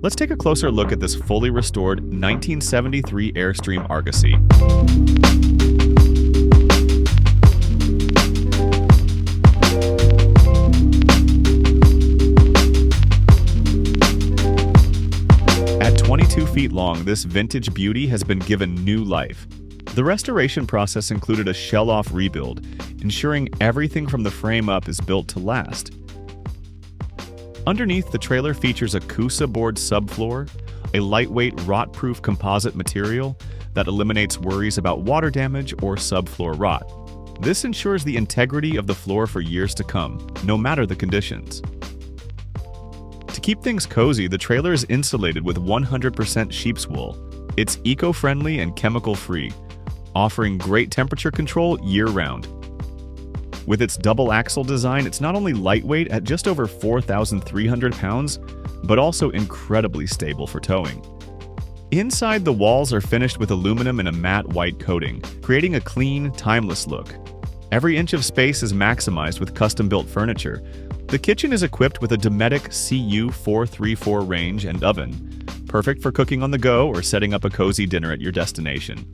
Let's take a closer look at this fully restored 1973 Airstream Argosy. At 22 feet long, this vintage beauty has been given new life. The restoration process included a shell-off rebuild, ensuring everything from the frame up is built to last. Underneath, the trailer features a Kusa board subfloor, a lightweight rot-proof composite material that eliminates worries about water damage or subfloor rot. This ensures the integrity of the floor for years to come, no matter the conditions. To keep things cozy, the trailer is insulated with 100% sheep's wool. It's eco-friendly and chemical-free, offering great temperature control year-round. With its double-axle design, it's not only lightweight at just over 4,300 pounds, but also incredibly stable for towing. Inside, the walls are finished with aluminum and a matte white coating, creating a clean, timeless look. Every inch of space is maximized with custom-built furniture. The kitchen is equipped with a Dometic CU434 range and oven, perfect for cooking on the go or setting up a cozy dinner at your destination.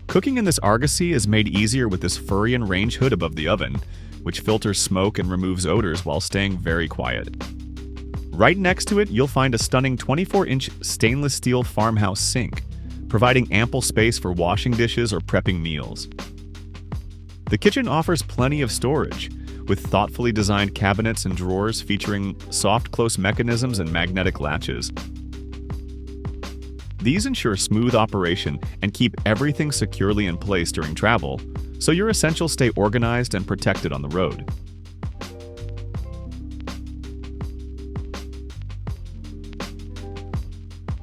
Cooking in this Argosy is made easier with this Furrion range hood above the oven, which filters smoke and removes odors while staying very quiet. Right next to it, you'll find a stunning 24-inch stainless steel farmhouse sink, providing ample space for washing dishes or prepping meals. The kitchen offers plenty of storage, with thoughtfully designed cabinets and drawers featuring soft close mechanisms and magnetic latches. These ensure smooth operation and keep everything securely in place during travel, so your essentials stay organized and protected on the road.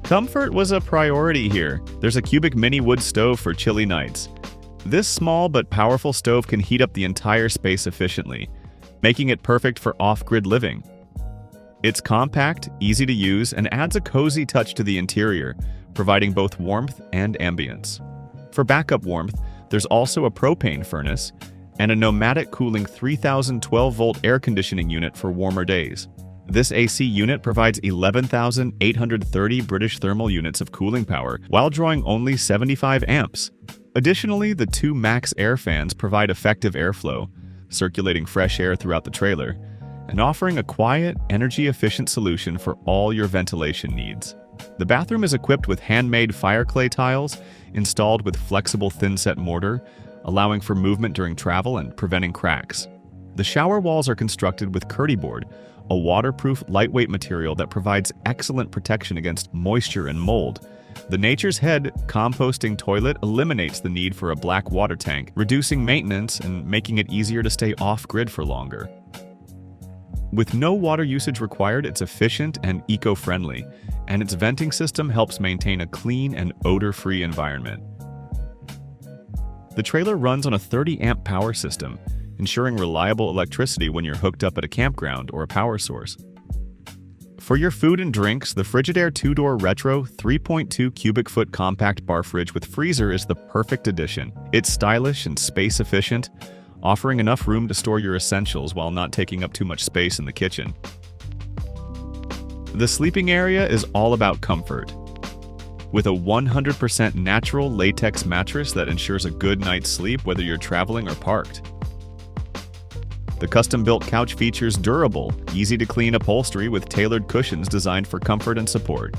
Comfort was a priority here. There's a cubic mini wood stove for chilly nights. This small but powerful stove can heat up the entire space efficiently, making it perfect for off-grid living. It's compact, easy to use, and adds a cozy touch to the interior, providing both warmth and ambience. For backup warmth, there's also a propane furnace and a Nomadic cooling 3012-volt air conditioning unit for warmer days. This AC unit provides 11,830 British thermal units of cooling power while drawing only 75 amps. Additionally, the two Max air fans provide effective airflow, circulating fresh air throughout the trailer, and offering a quiet, energy-efficient solution for all your ventilation needs. The bathroom is equipped with handmade fire clay tiles installed with flexible thin-set mortar, allowing for movement during travel and preventing cracks. The shower walls are constructed with Curdy board, a waterproof, lightweight material that provides excellent protection against moisture and mold. The Nature's Head composting toilet eliminates the need for a black water tank, reducing maintenance and making it easier to stay off-grid for longer. With no water usage required, it's efficient and eco-friendly, and its venting system helps maintain a clean and odor-free environment. The trailer runs on a 30-amp power system, ensuring reliable electricity when you're hooked up at a campground or a power source. For your food and drinks, the Frigidaire 2-door retro 3.2 cubic foot compact bar fridge with freezer is the perfect addition. It's stylish and space-efficient, offering enough room to store your essentials while not taking up too much space in the kitchen. The sleeping area is all about comfort, with a 100% natural latex mattress that ensures a good night's sleep whether you're traveling or parked. The custom-built couch features durable, easy-to-clean upholstery with tailored cushions designed for comfort and support.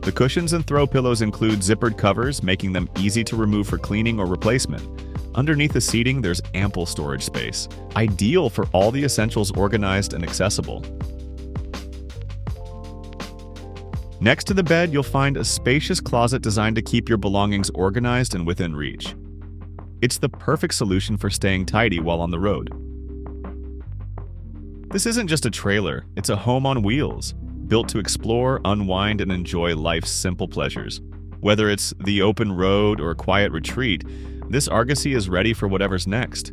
The cushions and throw pillows include zippered covers, making them easy to remove for cleaning or replacement. Underneath the seating, there's ample storage space, ideal for all the essentials organized and accessible. Next to the bed, you'll find a spacious closet designed to keep your belongings organized and within reach. It's the perfect solution for staying tidy while on the road. This isn't just a trailer, it's a home on wheels, built to explore, unwind, and enjoy life's simple pleasures. Whether it's the open road or a quiet retreat, this Argosy is ready for whatever's next.